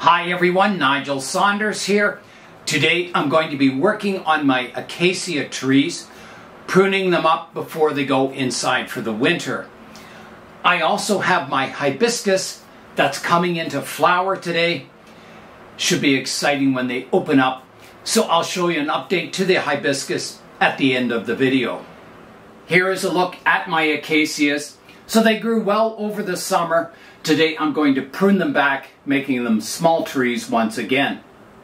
Hi everyone, Nigel Saunders here. Today I'm going to be working on my acacia trees, pruning them up before they go inside for the winter. I also have my hibiscus that's coming into flower today. Should be exciting when they open up. So I'll show you an update to the hibiscus at the end of the video. Here is a look at my acacias. So they grew well over the summer. Today I'm going to prune them back, making them small trees once again.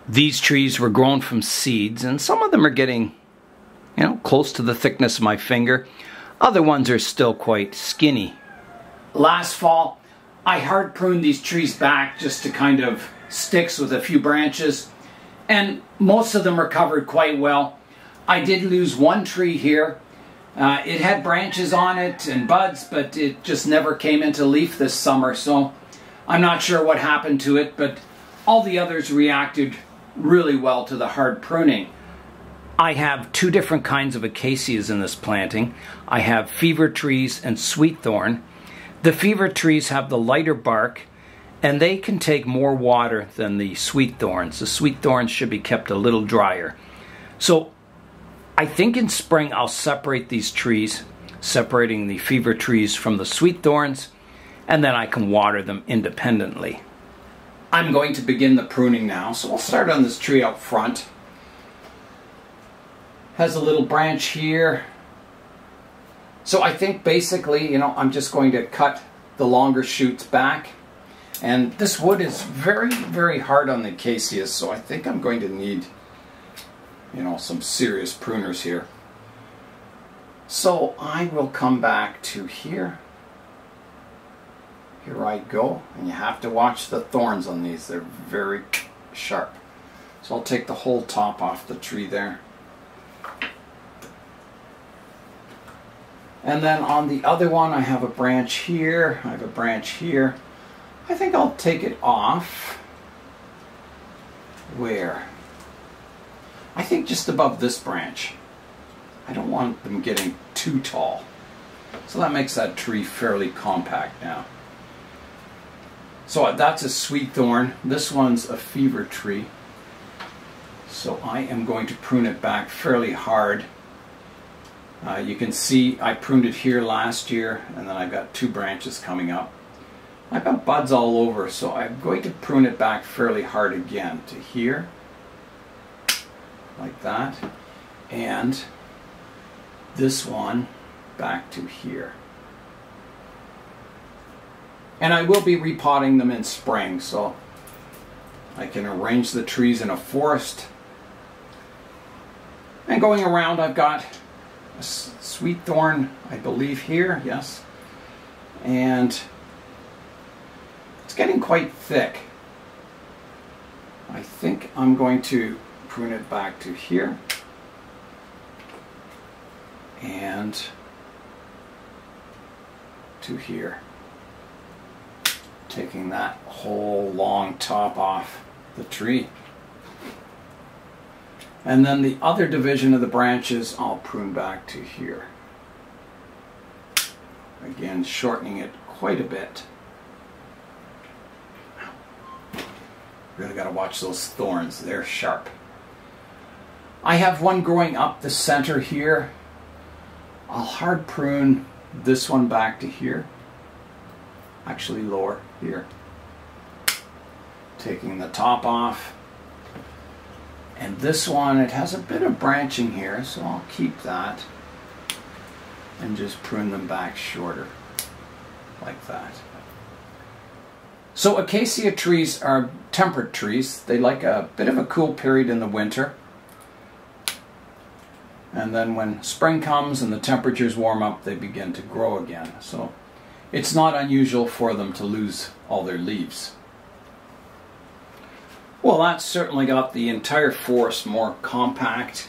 These trees were grown from seeds, and some of them are getting, close to the thickness of my finger. Other ones are still quite skinny. Last fall, I hard pruned these trees back just to kind of sticks with a few branches, and most of them recovered quite well. I did lose one tree here. It had branches on it and buds, but it just never came into leaf this summer, so I'm not sure what happened to it, but all the others reacted really well to the hard pruning. I have two different kinds of acacias in this planting. I have fever trees and sweet thorn. The fever trees have the lighter bark, and they can take more water than the sweet thorns. The sweet thorns should be kept a little drier. So I think in spring I'll separate these trees, separating the fever trees from the sweet thorns, and then I can water them independently. I'm going to begin the pruning now, so we'll start on this tree out front. Has a little branch here. So I think basically, I'm just going to cut the longer shoots back. And this wood is very, very hard on the acacias, so I think I'm going to need some serious pruners here. So I will come back to here. Here I go. And you have to watch the thorns on these. They're very sharp. So I'll take the whole top off the tree there. And then on the other one I have a branch here. I have a branch here. I think I'll take it off. Where? I think just above this branch. I don't want them getting too tall. So that makes that tree fairly compact now. So that's a sweet thorn. This one's a fever tree. So I am going to prune it back fairly hard. You can see I pruned it here last year, and then I've got two branches coming up. I've got buds all over, so I'm going to prune it back fairly hard again to here. Like that, and this one back to here. And I will be repotting them in spring, so I can arrange the trees in a forest. And going around, I've got a sweet thorn, I believe here, yes, and it's getting quite thick. I think I'm going to prune it back to here and to here, taking that whole long top off the tree. And then the other division of the branches I'll prune back to here, again shortening it quite a bit. Really got to watch those thorns, they're sharp. I have one growing up the center here. I'll hard prune this one back to here. Actually lower here. Taking the top off. And this one, it has a bit of branching here, so I'll keep that. And just prune them back shorter. Like that. So acacia trees are temperate trees. They like a bit of a cool period in the winter. And then when spring comes and the temperatures warm up, they begin to grow again. So it's not unusual for them to lose all their leaves. Well, that certainly got the entire forest more compact.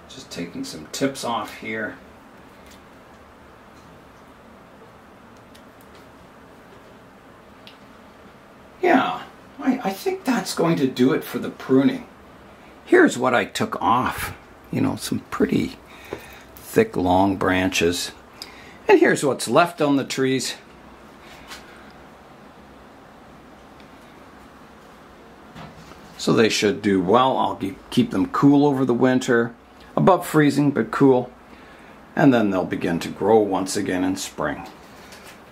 Just taking some tips off here. Yeah, I think that's going to do it for the pruning. Here's what I took off. Some pretty thick, long branches. And here's what's left on the trees. So they should do well. I'll keep them cool over the winter, above freezing but cool, and then they'll begin to grow once again in spring.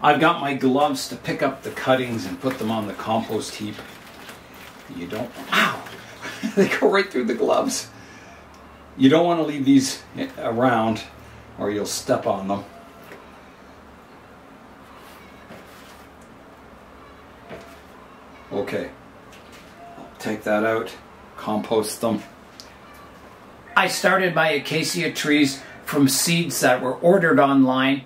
I've got my gloves to pick up the cuttings and put them on the compost heap. You don't, ow, they go right through the gloves. You don't want to leave these around or you'll step on them. Okay. Take that out, compost them. I started my acacia trees from seeds that were ordered online,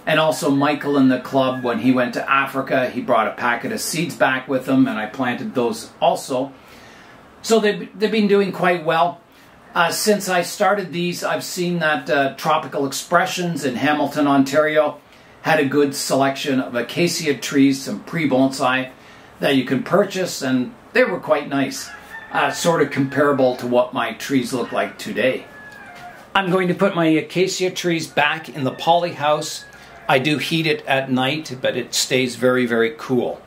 and also Michael in the club, when he went to Africa, he brought a packet of seeds back with him, and I planted those also. So they've been doing quite well. Since I started these, I've seen that Tropical Expressions in Hamilton, Ontario had a good selection of acacia trees, some pre-bonsai that you can purchase, and they were quite nice, sort of comparable to what my trees look like today. I'm going to put my acacia trees back in the poly house. I do heat it at night, but it stays very, very cool.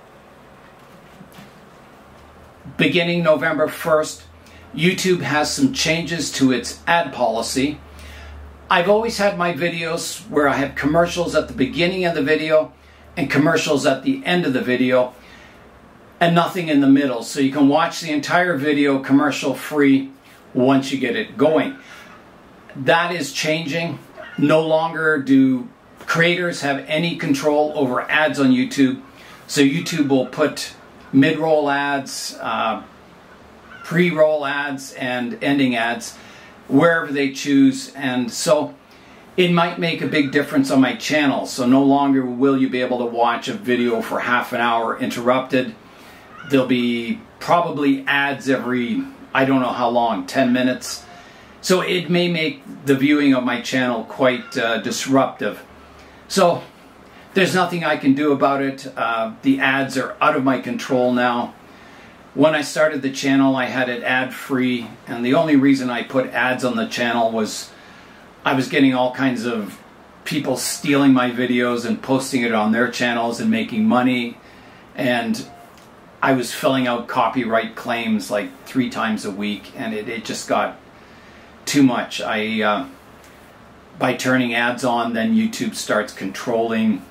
Beginning November 1st, YouTube has some changes to its ad policy. I've always had my videos where I have commercials at the beginning of the video and commercials at the end of the video, and nothing in the middle, so you can watch the entire video commercial free once you get it going. That is changing. No longer do creators have any control over ads on YouTube, so YouTube will put mid-roll ads, pre-roll ads, and ending ads wherever they choose, and so it might make a big difference on my channel. So no longer will you be able to watch a video for half an hour interrupted. There'll be probably ads every, I don't know how long, 10 minutes. So it may make the viewing of my channel quite disruptive. So there's nothing I can do about it. The ads are out of my control now. When I started the channel, I had it ad-free, and the only reason I put ads on the channel was I was getting all kinds of people stealing my videos and posting it on their channels and making money, and I was filling out copyright claims like 3 times a week, and it just got too much. By turning ads on, then YouTube starts controlling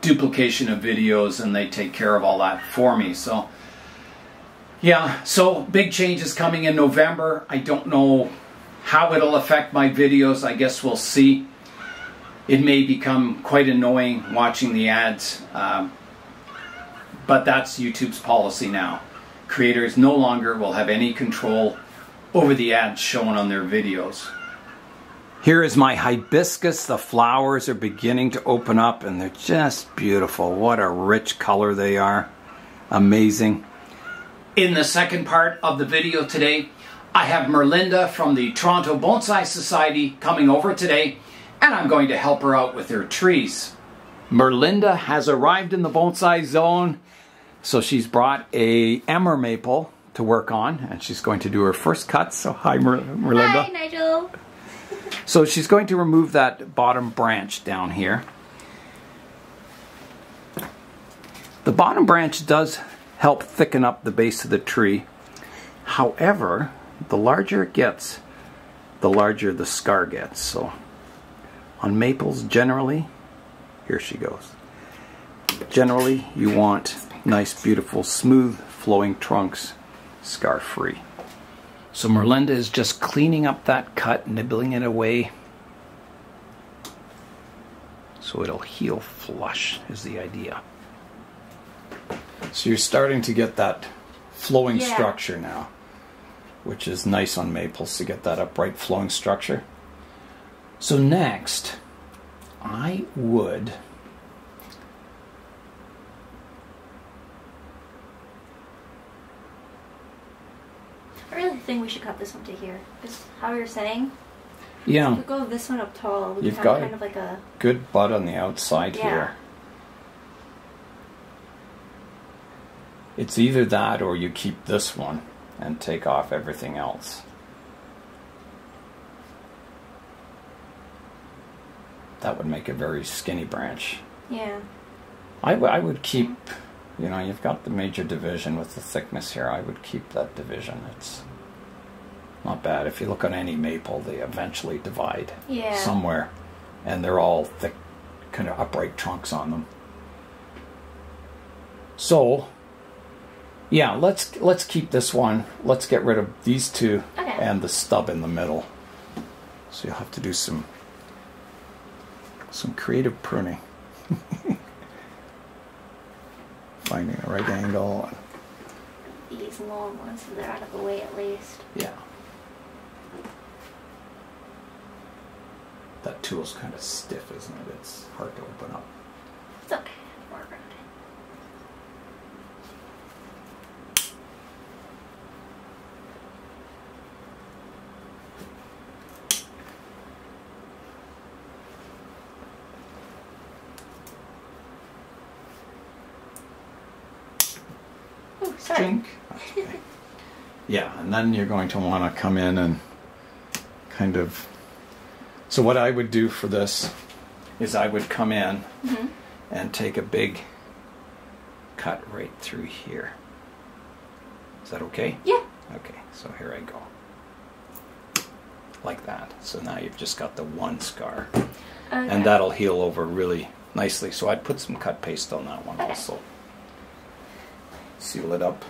duplication of videos, and they take care of all that for me. So yeah, so big changes coming in November. I don't know how it'll affect my videos. I guess we'll see. It may become quite annoying watching the ads. But that's YouTube's policy now. Creators no longer will have any control over the ads shown on their videos. Here is my hibiscus. The flowers are beginning to open up and they're just beautiful. What a rich color they are. Amazing. In the second part of the video today, I have Merlinda from the Toronto Bonsai Society coming over today, and I'm going to help her out with her trees. Merlinda has arrived in the bonsai zone. So she's brought a Amur Maple to work on, and she's going to do her first cut. So hi, Merlinda. Hi, Nigel. So she's going to remove that bottom branch down here. The bottom branch does help thicken up the base of the tree. However, the larger it gets, the larger the scar gets. So on maples, generally, here she goes. Generally, you want nice, beautiful, smooth, flowing trunks, scar-free. So Merlinda is just cleaning up that cut, nibbling it away, so it'll heal flush is the idea. So you're starting to get that flowing structure now, which is nice on maples to get that upright flowing structure. So next, I would I really think we should cut this one to here. Because how you're saying, yeah, if we go this one up tall, we you've have got kind of like a good bud on the outside here. It's either that or you keep this one and take off everything else. that would make a very skinny branch. Yeah. I would keep, you know, you've got the major division with the thickness here. I would keep that division. It's not bad. If you look on any maple, they eventually divide somewhere, and they're all thick, kind of upright trunks on them. So, yeah, let's keep this one. Let's get rid of these two and the stub in the middle. So you'll have to do some creative pruning. Finding the right angle. These long ones, so they're out of the way at least. Yeah. That tool's kind of stiff, isn't it? It's hard to open up. It's okay. Work around it. Oh, sorry. Chink. Okay. Yeah, and then you're going to want to come in and kind of... So what I would do for this is I would come in and take a big cut right through here. Is that okay? Yeah. Okay, so here I go. Like that. So now you've just got the one scar. Okay. And that'll heal over really nicely. So I'd put some cut paste on that one also. Seal it up.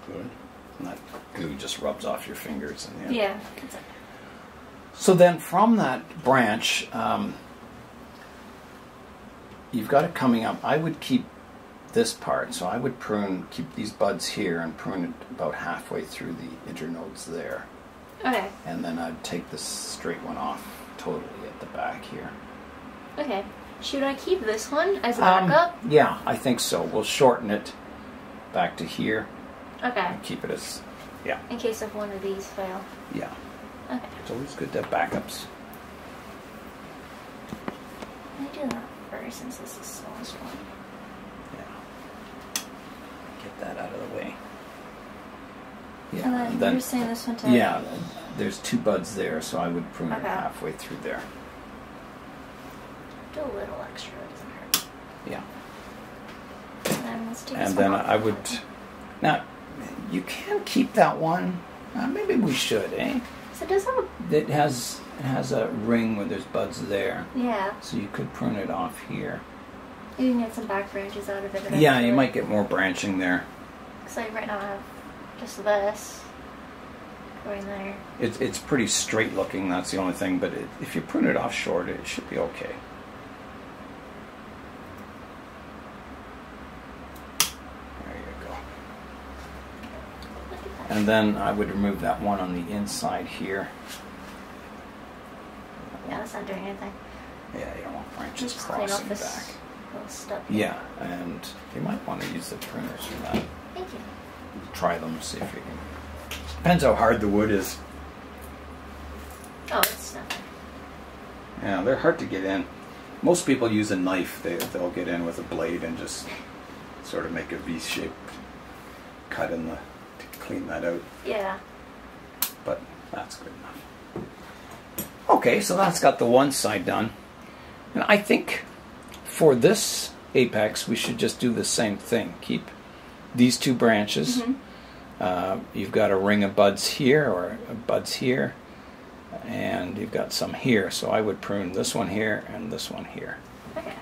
Good. And that glue just rubs off your fingers in the end. Yeah. So then from that branch, you've got it coming up. I would keep this part, so I would keep these buds here and prune it about halfway through the internodes there. Okay. And then I'd take this straight one off totally at the back here. Okay. Should I keep this one as a backup? Yeah, I think so. We'll shorten it back to here. Okay. And keep it as, yeah. In case of one of these fail. Yeah. Okay. It's always good to have backups. Let me do that first since this is the smallest one. Yeah. Get that out of the way. Yeah. And then you're saying this one too? Yeah. There's two buds there, so I would prune it halfway through there. Do a little extra, it doesn't hurt. Yeah. And then let's take and then I would... Now, you can keep that one. Maybe we should, eh? So it does have a... It has a ring where there's buds there. Yeah. So you could prune it off here. You can get some back branches out of it. Yeah, you might get more branching there. Because right now I have just this going there. It's pretty straight looking, that's the only thing. But if you prune it off short, it should be okay. And then I would remove that one on the inside here. Yeah, that's not doing anything. Yeah, you don't want branches just crossing back. Little stub. Yeah, and you might want to use the pruners for that. Thank you. Try them, see if you can. Depends how hard the wood is. Oh, it's nothing. Yeah, they're hard to get in. Most people use a knife. They'll get in with a blade and just sort of make a V-shaped cut in the... clean that out. Yeah. But that's good enough. Okay, so that's got the one side done. And I think for this apex, we should just do the same thing. Keep these two branches. You've got a ring of buds here, or buds here, and you've got some here. So I would prune this one here and this one here. Okay.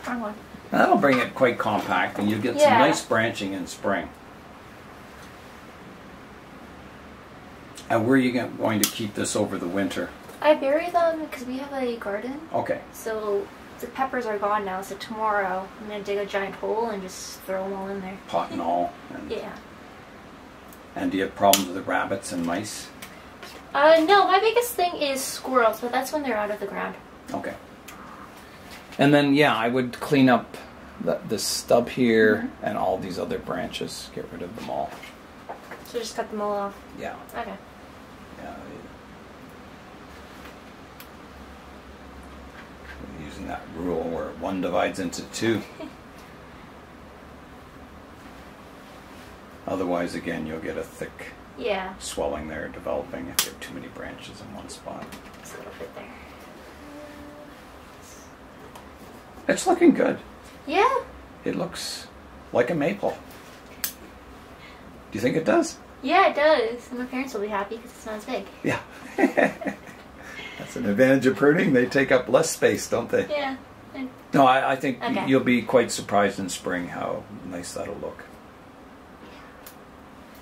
Wrong one. And that'll bring it quite compact, and you get some nice branching in spring. And where are you going to keep this over the winter? I bury them because we have a garden. Okay. So the peppers are gone now, so tomorrow I'm going to dig a giant hole and just throw them all in there. Pot and all. And, yeah. And do you have problems with the rabbits and mice? No, my biggest thing is squirrels, but that's when they're out of the ground. Okay. And then, yeah, I would clean up the stub here and all these other branches. Get rid of them all. So just cut them all off? Yeah. Okay. Yeah. Using that rule where one divides into two. Otherwise, again, you'll get a thick Yeah. swelling there developing if you have too many branches in one spot. It's a little bit there. It's looking good. Yeah. It looks like a maple. Do you think it does? Yeah, it does. And my parents will be happy because it's not as big. Yeah. That's an advantage of pruning. They take up less space, don't they? Yeah. No, I think Okay. you'll be quite surprised in spring how nice that'll look.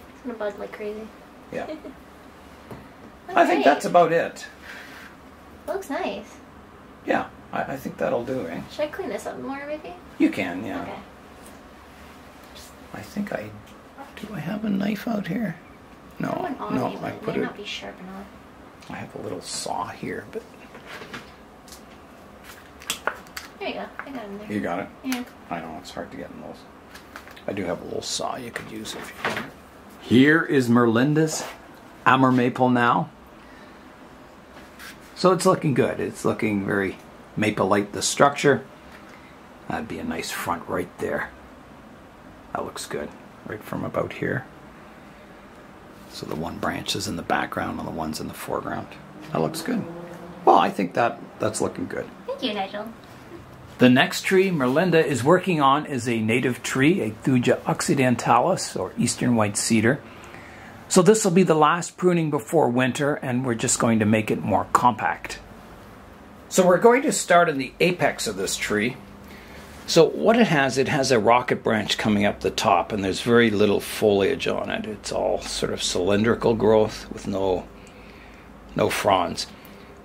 It's gonna bud like crazy. Yeah. Okay. I think that's about it. Looks nice. Yeah, I think that'll do, eh? Should I clean this up more, maybe? You can, yeah. Okay. I think do I have a knife out here? No, I have one on no, me, but I it put may it. not be sharp enough. I have a little saw here, but There you go. I got it in there. you got it. Yeah. I know it's hard to get in those. I do have a little saw you could use if you want. Here is Merlinda's Amur Maple now. So it's looking good. It's looking very maple-like, the structure. That'd be a nice front right there. That looks good. Right from about here. So the one branch is in the background and the one's in the foreground. That looks good. Well, I think that's looking good. Thank you, Nigel. The next tree Merlinda is working on is a native tree, a Thuja occidentalis, or Eastern White Cedar. So this will be the last pruning before winter, and we're just going to make it more compact. So we're going to start in the apex of this tree. So what it has a rocket branch coming up the top, and there's very little foliage on it. It's all sort of cylindrical growth with no fronds.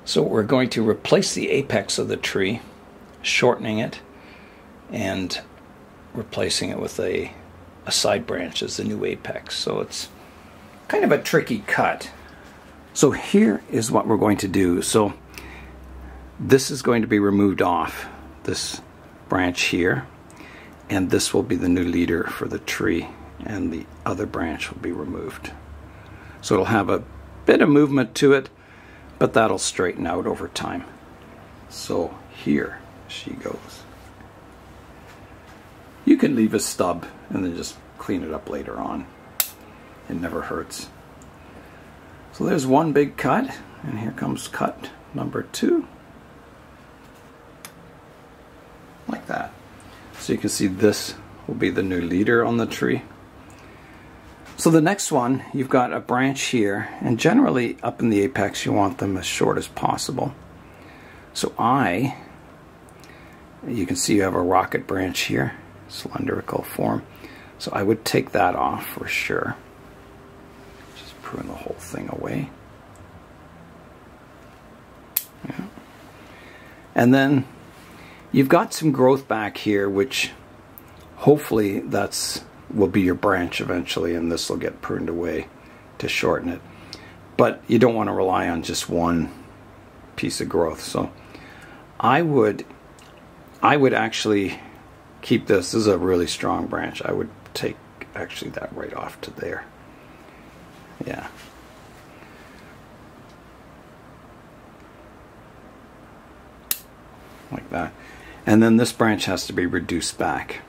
So we're going to replace the apex of the tree, shortening it and replacing it with a side branch as the new apex. So it's kind of a tricky cut. So here is what we're going to do. So this is going to be removed off, this branch here, and this will be the new leader for the tree, and the other branch will be removed. So it'll have a bit of movement to it, but that'll straighten out over time. So here she goes. You can leave a stub and then just clean it up later on. It never hurts. So there's one big cut, and here comes cut number 2. Like that. So you can see this will be the new leader on the tree. So the next one, you've got a branch here, and generally up in the apex you want them as short as possible. So you can see you have a rocket branch here, cylindrical form. So I would take that off for sure. Just prune the whole thing away. Yeah. And then you've got some growth back here, which hopefully will be your branch eventually, and this will get pruned away to shorten it. But you don't want to rely on just one piece of growth. So I would actually keep this. This is a really strong branch. I would take actually that right off to there. Yeah. Like that. And then this branch has to be reduced back.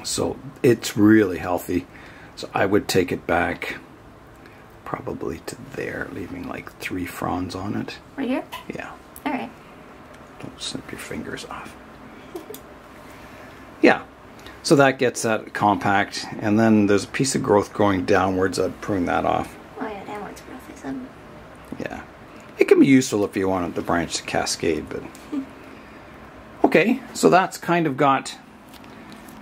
So it's really healthy. So I would take it back probably to there, leaving like 3 fronds on it. Right here? Yeah. Alright. Don't snip your fingers off. Yeah. So that gets that compact. And then there's a piece of growth growing downwards. I'd prune that off. Oh yeah, downwards growth is them. Yeah. It can be useful if you wanted the branch to cascade, but... Okay, so that's kind of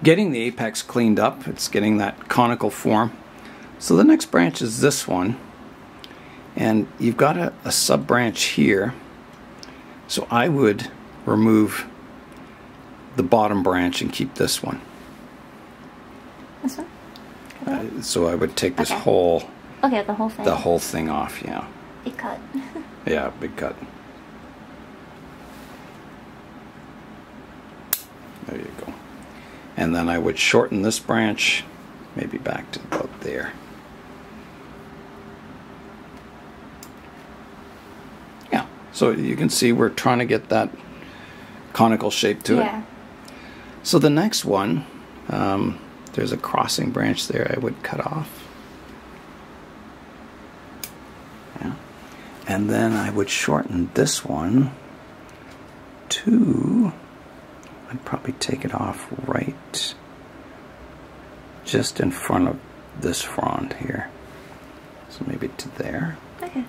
getting the apex cleaned up. It's getting that conical form. So the next branch is this one. And you've got a sub-branch here. So I would remove the bottom branch and keep this one. This one? So I would take this Okay. whole... Okay, the whole thing. The whole thing off, yeah. Big cut. Yeah, big cut. There you go. And then I would shorten this branch, maybe back to about there. Yeah, so you can see we're trying to get that conical shape to it. Yeah. So the next one, there's a crossing branch there I would cut off. Yeah. And then I would shorten this one to, I'd probably take it off right just in front of this frond here. So maybe to there. Okay.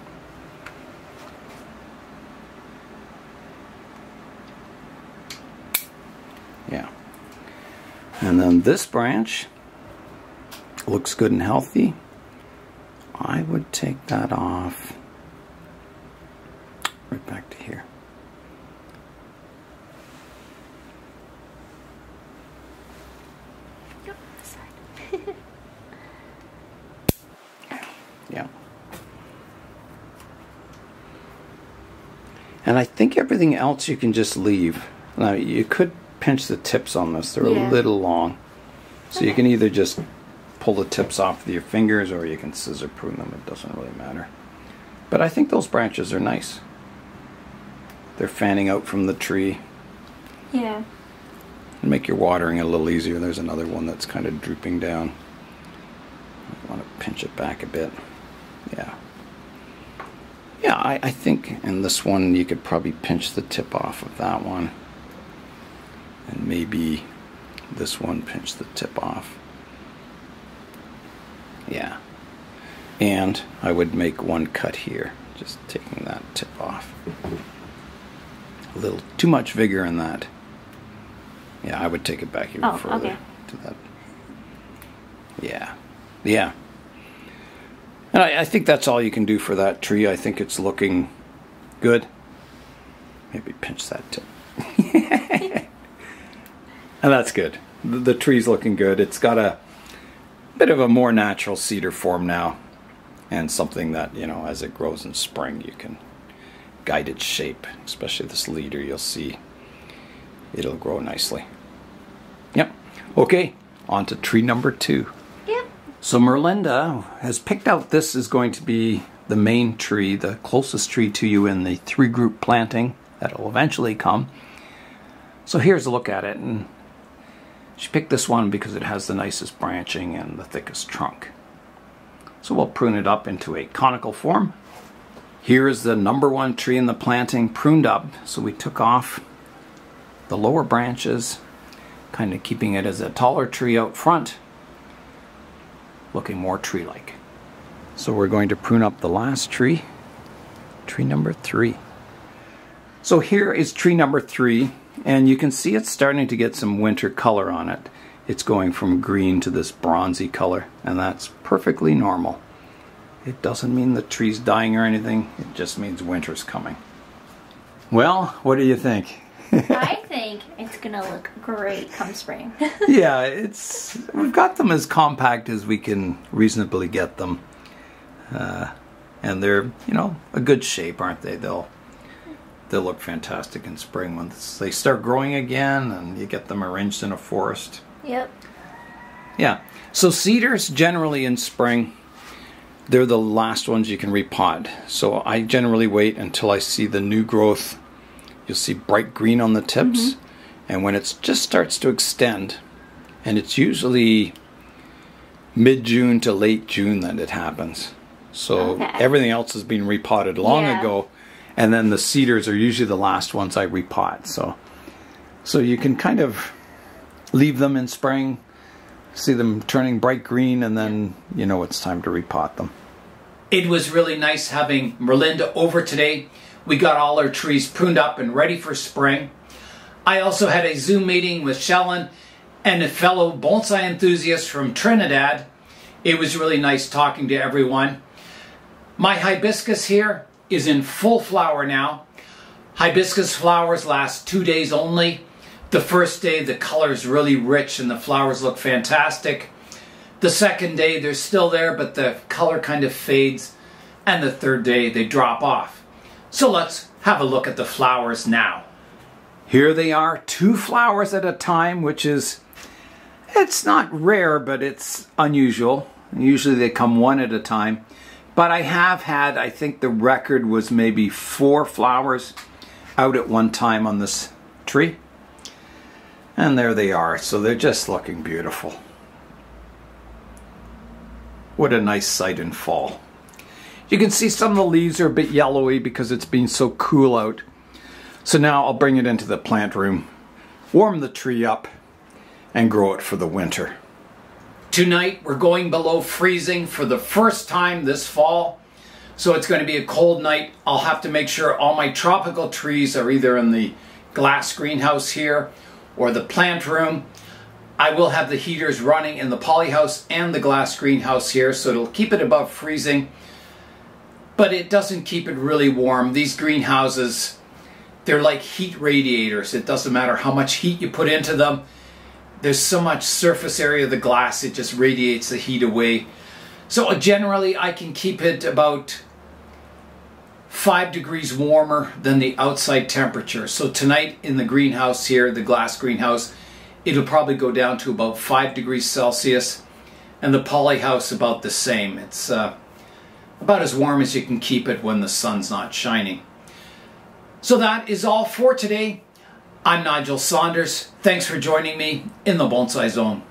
Yeah. And then this branch looks good and healthy. I would take that off right back to here. Yep, this side. Yeah. And I think everything else you can just leave. Now you could pinch the tips on this. They're a little long. So you can either just pull the tips off with your fingers or you can scissor prune them. It doesn't really matter. But I think those branches are nice. They're fanning out from the tree. Yeah. And make your watering a little easier. There's another one that's kind of drooping down. I want to pinch it back a bit. Yeah. Yeah, I think in this one you could probably pinch the tip off of that one. And maybe this one pinch the tip off. Yeah. And I would make one cut here, just taking that tip off. A little too much vigor in that. Yeah, I would take it back even further to that. Yeah. Yeah. And I think that's all you can do for that tree. I think it's looking good. Maybe pinch that tip. And that's good. The tree's looking good. It's got a bit of a more natural cedar form now. And something that, you know, as it grows in spring, you can guide its shape. Especially this leader, you'll see it'll grow nicely. Yep. Okay, on to tree number 2. Yep. So Merlinda has picked out this is going to be the main tree, the closest tree to you in the 3-group planting that will eventually come. So here's a look at it. And she picked this one because it has the nicest branching and the thickest trunk. So we'll prune it up into a conical form. Here is the number 1 tree in the planting pruned up. So we took off the lower branches, kind of keeping it as a taller tree out front, looking more tree-like. So we're going to prune up the last tree, tree number 3. So here is tree number 3. And you can see it's starting to get some winter color on it. It's going from green to this bronzy color, and that's perfectly normal. It doesn't mean the tree's dying or anything, it just means winter's coming. Well, what do you think? I think it's gonna look great come spring. Yeah, we've got them as compact as we can reasonably get them. And they're, you know, a good shape, aren't they? They'll look fantastic in spring once they start growing again and you get them arranged in a forest. Yep. Yeah. So cedars generally in spring, they're the last ones you can repot. So I generally wait until I see the new growth. You'll see bright green on the tips. And when it just starts to extend, and it's usually mid-June to late June that it happens. So everything else has been repotted long ago. And then the cedars are usually the last ones I repot. So you can kind of leave them in spring, see them turning bright green, and then you know it's time to repot them. It was really nice having Merlinda over today. We got all our trees pruned up and ready for spring. I also had a Zoom meeting with Shellen and a fellow bonsai enthusiast from Trinidad. It was really nice talking to everyone. My hibiscus here is in full flower now. Hibiscus flowers last 2 days only. The first day the color is really rich and the flowers look fantastic. The second day they're still there but the color kind of fades, and the third day they drop off. So let's have a look at the flowers now. Here they are, 2 flowers at a time, which is, it's not rare but it's unusual. Usually they come 1 at a time. But I have had, I think the record was maybe 4 flowers out at one time on this tree. And there they are. So they're just looking beautiful. What a nice sight in fall. You can see some of the leaves are a bit yellowy because it's been so cool out. So now I'll bring it into the plant room, warm the tree up, and grow it for the winter. Tonight we're going below freezing for the first time this fall. So it's going to be a cold night. I'll have to make sure all my tropical trees are either in the glass greenhouse here or the plant room. I will have the heaters running in the polyhouse and the glass greenhouse here, so it'll keep it above freezing. But it doesn't keep it really warm. These greenhouses, they're like heat radiators. It doesn't matter how much heat you put into them. There's so much surface area of the glass, it just radiates the heat away. So generally I can keep it about 5 degrees warmer than the outside temperature. So tonight in the greenhouse here, the glass greenhouse, it'll probably go down to about 5 degrees Celsius, and the polyhouse about the same. It's about as warm as you can keep it when the sun's not shining. So that is all for today. I'm Nigel Saunders. Thanks for joining me in the Bonsai Zone.